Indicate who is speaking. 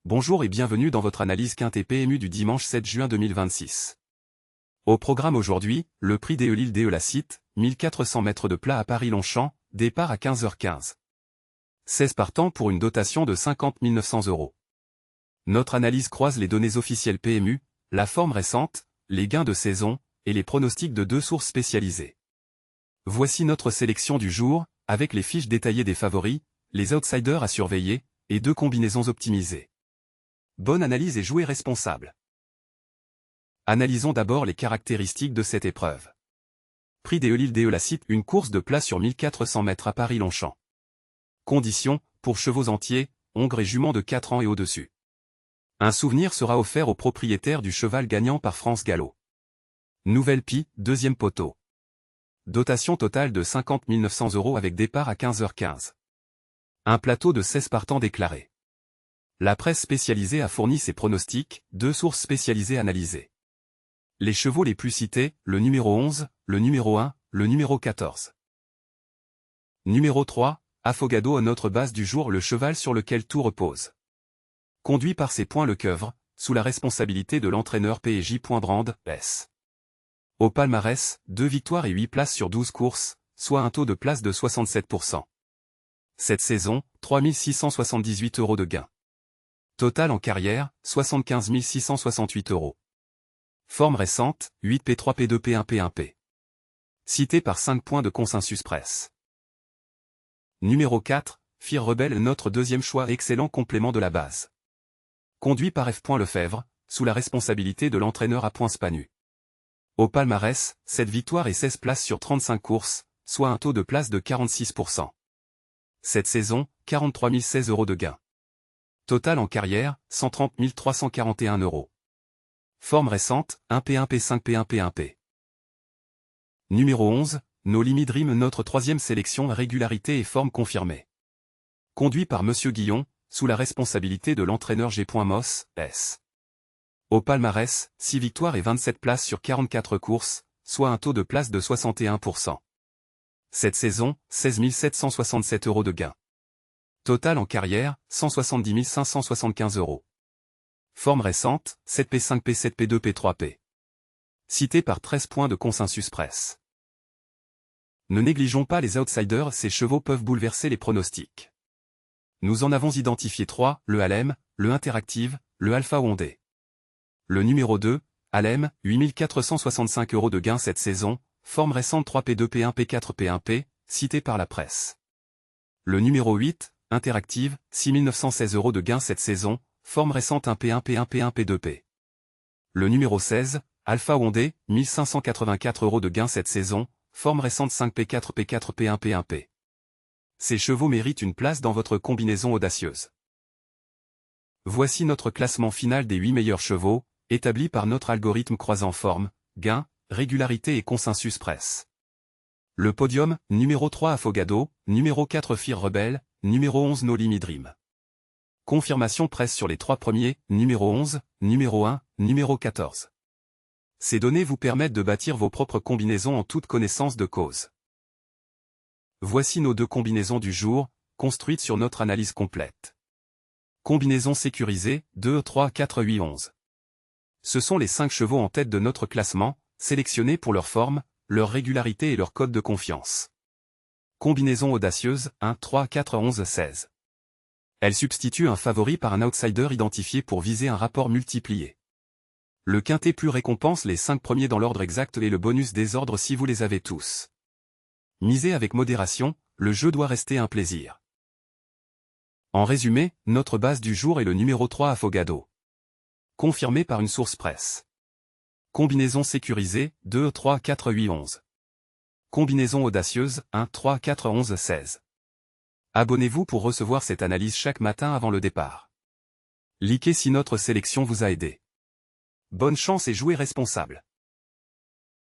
Speaker 1: Bonjour et bienvenue dans votre analyse Quintet PMU du dimanche 7 juin 2026. Au programme aujourd'hui, le prix DE Lille DE Lassite, 1400 mètres de plat à Paris-Longchamp, départ à 15h15. 16 partants pour une dotation de 50 900 €. Notre analyse croise les données officielles PMU, la forme récente, les gains de saison, et les pronostics de deux sources spécialisées. Voici notre sélection du jour, avec les fiches détaillées des favoris, les outsiders à surveiller, et deux combinaisons optimisées. Bonne analyse et jouez responsable. Analysons d'abord les caractéristiques de cette épreuve. Prix DE Lille DE Lassite, une course de plat sur 1400 mètres à Paris-Longchamp. Conditions, pour chevaux entiers, hongres et juments de 4 ans et au-dessus. Un souvenir sera offert au propriétaire du cheval gagnant par France Gallo. Nouvelle pie, deuxième poteau. Dotation totale de 50 900 € avec départ à 15h15. Un plateau de 16 partants déclarés. La presse spécialisée a fourni ses pronostics, deux sources spécialisées analysées. Les chevaux les plus cités, le numéro 11, le numéro 1, le numéro 14. Numéro 3, Afogado à notre base du jour, le cheval sur lequel tout repose. Conduit par ses points le Keuvre, sous la responsabilité de l'entraîneur PJ. Brand, S. Au palmarès, 2 victoires et 8 places sur 12 courses, soit un taux de place de 67%. Cette saison, 3 678 € de gains. Total en carrière, 75 668 €. Forme récente, 8P3 P2 P1 P1P. Cité par 5 points de consensus presse. Numéro 4, Fir Rebelle, notre deuxième choix, excellent complément de la base. Conduit par F. Lefebvre, sous la responsabilité de l'entraîneur A. Spanu. Au palmarès, 7 victoires et 16 places sur 35 courses, soit un taux de place de 46%. Cette saison, 43 016 € de gains. Total en carrière, 130 341 €. Forme récente, 1P1 P5 P1 P1P. Numéro 11, No Limit Dream, notre troisième sélection, régularité et forme confirmée. Conduit par Monsieur Guillon, sous la responsabilité de l'entraîneur G. Moss, S. Au palmarès, 6 victoires et 27 places sur 44 courses, soit un taux de place de 61%. Cette saison, 16 767 € de gains. Total en carrière, 170 575 €. Forme récente, 7P5 P7 P2 P3P. Cité par 13 points de consensus presse. Ne négligeons pas les outsiders, ces chevaux peuvent bouleverser les pronostics. Nous en avons identifié 3, le Alem, le Interactive, le Alpha Ondé. Le numéro 2, Alem, 8465 € de gains cette saison, forme récente 3P2 P1 P4 P1P, cité par la presse. Le numéro 8, Interactive, 6916 € de gains cette saison, forme récente 1P1 P1 P1 P2P. Le numéro 16, Alpha Ondé, 1584 € de gains cette saison, forme récente 5P4 P4 P1 P1P. Ces chevaux méritent une place dans votre combinaison audacieuse. Voici notre classement final des 8 meilleurs chevaux, établi par notre algorithme croisant forme, gain, régularité et consensus presse. Le podium, numéro 3 Afogado, numéro 4 Fir Rebelle, numéro 11 No Limit Dream. Confirmation presse sur les 3 premiers, numéro 11, numéro 1, numéro 14. Ces données vous permettent de bâtir vos propres combinaisons en toute connaissance de cause. Voici nos deux combinaisons du jour, construites sur notre analyse complète. Combinaison sécurisée, 2, 3, 4, 8, 11. Ce sont les 5 chevaux en tête de notre classement, sélectionnés pour leur forme, leur régularité et leur code de confiance. Combinaison audacieuse, 1, 3, 4, 11, 16. Elle substitue un favori par un outsider identifié pour viser un rapport multiplié. Le quintet plus récompense les 5 premiers dans l'ordre exact et le bonus désordre si vous les avez tous. Misez avec modération, le jeu doit rester un plaisir. En résumé, notre base du jour est le numéro 3 Afogado. Confirmé par une source presse. Combinaison sécurisée, 2, 3, 4, 8, 11. Combinaison audacieuse, 1, 3, 4, 11, 16. Abonnez-vous pour recevoir cette analyse chaque matin avant le départ. Likez si notre sélection vous a aidé. Bonne chance et jouez responsable.